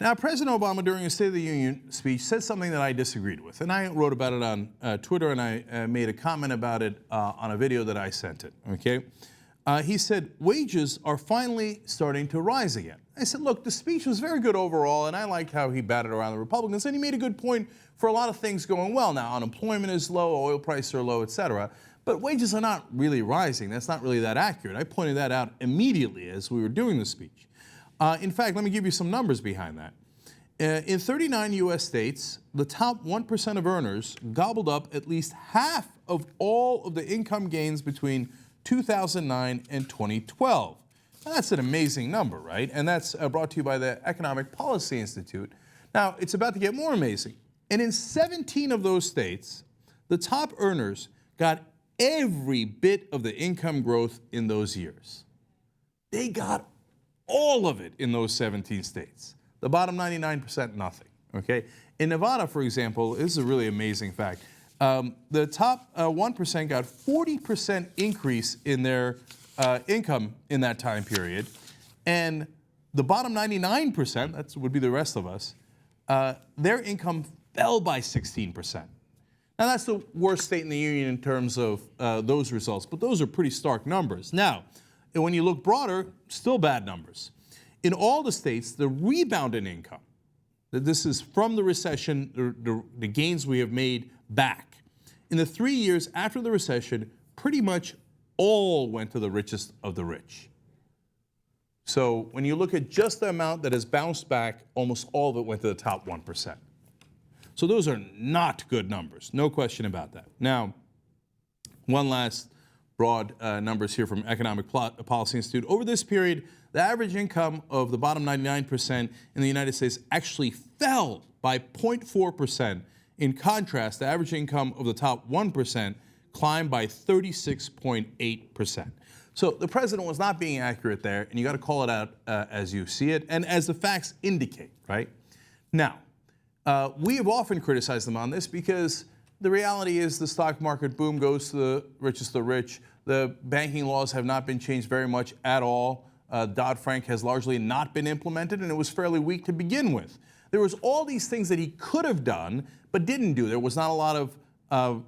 Now, President Obama, during his State of the Union speech, said something that I disagreed with. And I wrote about it on Twitter, and I made a comment about it on a video that I sent it, okay? He said, wages are finally starting to rise again. I said, look, the speech was very good overall, and I liked how he batted around the Republicans, and he made a good point for a lot of things going well. Now, unemployment is low, oil prices are low, et cetera, but wages are not really rising. That's not really that accurate. I pointed that out immediately as we were doing the speech. In fact, let me give you some numbers behind that. In 39 U.S. states, the top 1% of earners gobbled up at least half of all of the income gains between 2009 and 2012. Now, that's an amazing number, right? And that's brought to you by the Economic Policy Institute. Now, it's about to get more amazing. And in 17 of those states, the top earners got every bit of the income growth in those years. They got all of it in those 17 states. The bottom 99%, nothing, okay? In Nevada, for example, this is a really amazing fact. The top 1% got 40% increase in their income in that time period. And the bottom 99%, that would be the rest of us, their income fell by 16%. Now, that's the worst state in the union in terms of those results, but those are pretty stark numbers. Now, when you look broader, still bad numbers. In all the states, the rebound in income, this is from the recession, the gains we have made back. In the 3 years after the recession, pretty much all went to the richest of the rich. So when you look at just the amount that has bounced back, almost all of it went to the top 1%. So those are not good numbers, no question about that. Now, one last broad numbers here from Economic Policy Institute. Over this period, the average income of the bottom 99% in the United States actually fell by 0.4%. In contrast, the average income of the top 1% climbed by 36.8%. So the president was not being accurate there, and you got to call it out as you see it and as the facts indicate, right? Now, we have often criticized them on this because the reality is the stock market boom goes to the richest of the rich. The banking laws have not been changed very much at all. Dodd-Frank has largely not been implemented, and it was fairly weak to begin with. There was all these things that he could have done but didn't do. There was not a lot of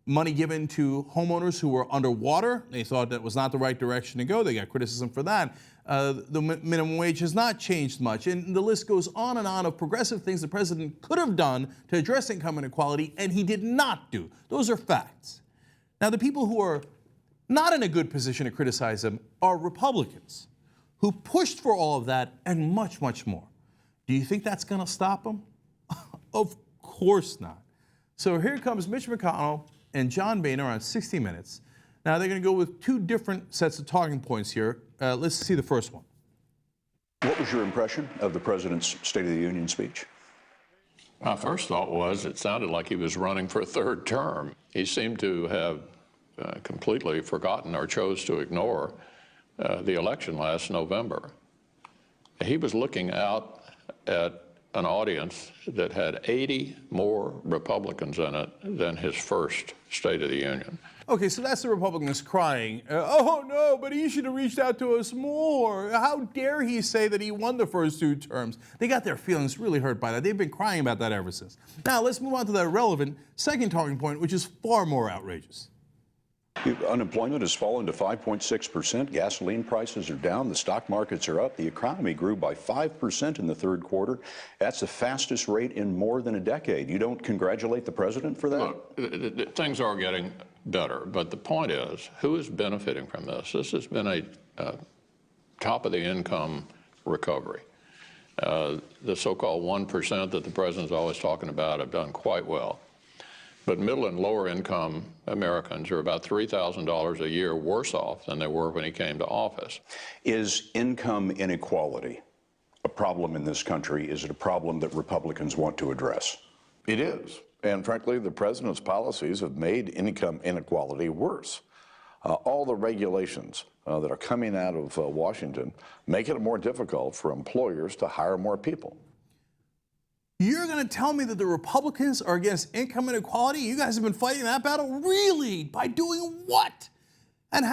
money given to homeowners who were underwater. They thought that was not the right direction to go. They got criticism for that. The minimum wage has not changed much. And the list goes on of progressive things the president could have done to address income inequality, and he did not do. Those are facts. Now, the people who are not in a good position to criticize him are Republicans who pushed for all of that and much, much more. Do you think that's going to stop him? Of course not. So here comes Mitch McConnell and John Boehner on 60 Minutes. Now, they're going to go with two different sets of talking points here. Let's see the first one. What was your impression of the president's State of the Union speech? My first thought was it sounded like he was running for a third term. He seemed to have completely forgotten or chose to ignore the election last November. He was looking out at an audience that had 80 more Republicans in it than his first State of the Union. Okay, so that's the Republicans crying, oh no, but he should have reached out to us more. How dare he say that he won the first two terms? They got their feelings really hurt by that. They've been crying about that ever since. Now, let's move on to the relevant second talking point, which is far more outrageous. Unemployment has fallen to 5.6%. Gasoline prices are down. The stock markets are up. The economy grew by 5% in the third quarter. That's the fastest rate in more than a decade. You don't congratulate the president for that? Look, things are getting better, but the point is, who is benefiting from this? This has been a top of the income recovery. The so-called 1% that the president's always talking about have done quite well. But middle and lower income Americans are about $3,000 a year worse off than they were when he came to office. Is income inequality a problem in this country? Is it a problem that Republicans want to address? It is. And frankly, the president's policies have made income inequality worse. All the regulations that are coming out of Washington make it more difficult for employers to hire more people. You're going to tell me that the Republicans are against income inequality? You guys have been fighting that battle? Really? By doing what? And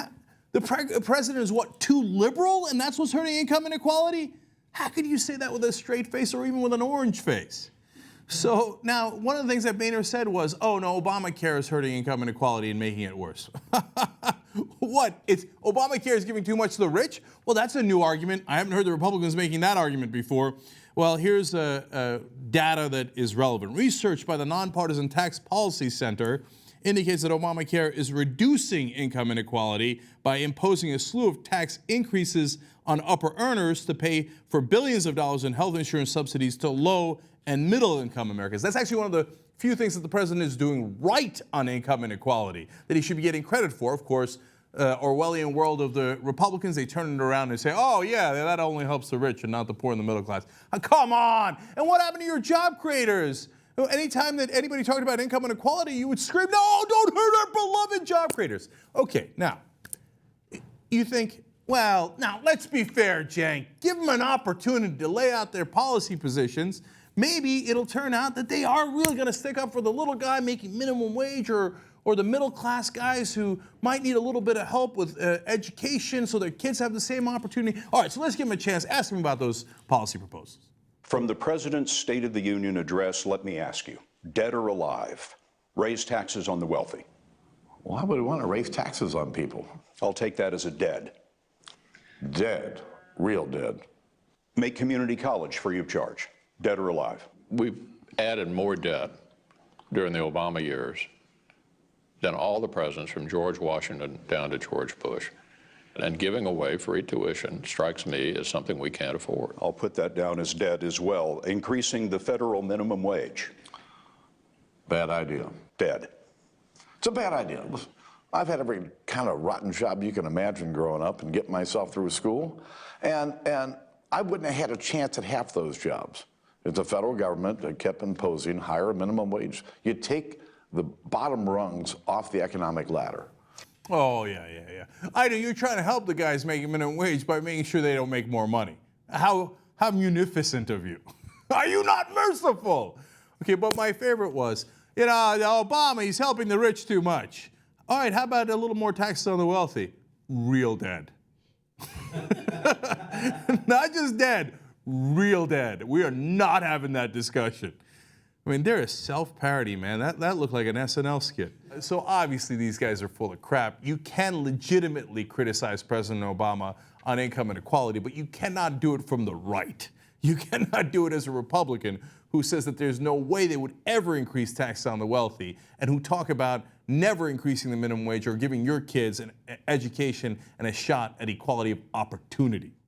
the president is what, too liberal, and that's what's hurting income inequality? How could you say that with a straight face or even with an orange face? So now, one of the things that Boehner said was, oh no, Obamacare is hurting income inequality and making it worse. What? It's Obamacare is giving too much to the rich? Well, that's a new argument. I haven't heard the Republicans making that argument before. Well, here's data that is relevant. Research by the Nonpartisan Tax Policy Center indicates that Obamacare is reducing income inequality by imposing a slew of tax increases on upper earners to pay for billions of dollars in health insurance subsidies to low and middle income Americans. That's actually one of the few things that the president is doing right on income inequality that he should be getting credit for. Of course, Orwellian world of the Republicans, they turn it around and say, oh yeah, that only helps the rich and not the poor and the middle class. Come on! And what happened to your job creators? Anytime that anybody talked about income inequality, you would scream, no, don't hurt our beloved job creators. Okay, now, you think, well, now let's be fair, Cenk. Give them an opportunity to lay out their policy positions. Maybe it'll turn out that they are really going to stick up for the little guy making minimum wage or the middle class guys who might need a little bit of help with education so their kids have the same opportunity. All right, so let's give them a chance. Ask them about those policy proposals. From the President's State of the Union address, let me ask you, dead or alive, raise taxes on the wealthy? Why would we want to raise taxes on people? I'll take that as a dead. Dead. Real dead. Make community college free of charge. Dead or alive? We've added more debt during the Obama years than all the presidents from George Washington down to George Bush. And giving away free tuition strikes me as something we can't afford. I'll put that down as dead as well. Increasing the federal minimum wage. Bad idea. Dead. It's a bad idea. I've had every kind of rotten job you can imagine growing up and getting myself through school. And I wouldn't have had a chance at half those jobs if the federal government had kept imposing higher minimum wage. You take the bottom rungs off the economic ladder. Oh, yeah. I know you're trying to help the guys making minimum wage by making sure they don't make more money. How munificent of you. Are you not merciful? Okay, but my favorite was, Obama, he's helping the rich too much. All right, how about a little more taxes on the wealthy? Real dead. Not just dead, real dead. We are not having that discussion. I mean, there is self-parody, man. That looked like an SNL skit. So obviously these guys are full of crap. You can legitimately criticize President Obama on income inequality, but you cannot do it from the right. You cannot do it as a Republican who says that there's no way they would ever increase taxes on the wealthy and who talk about never increasing the minimum wage or giving your kids an education and a shot at equality of opportunity.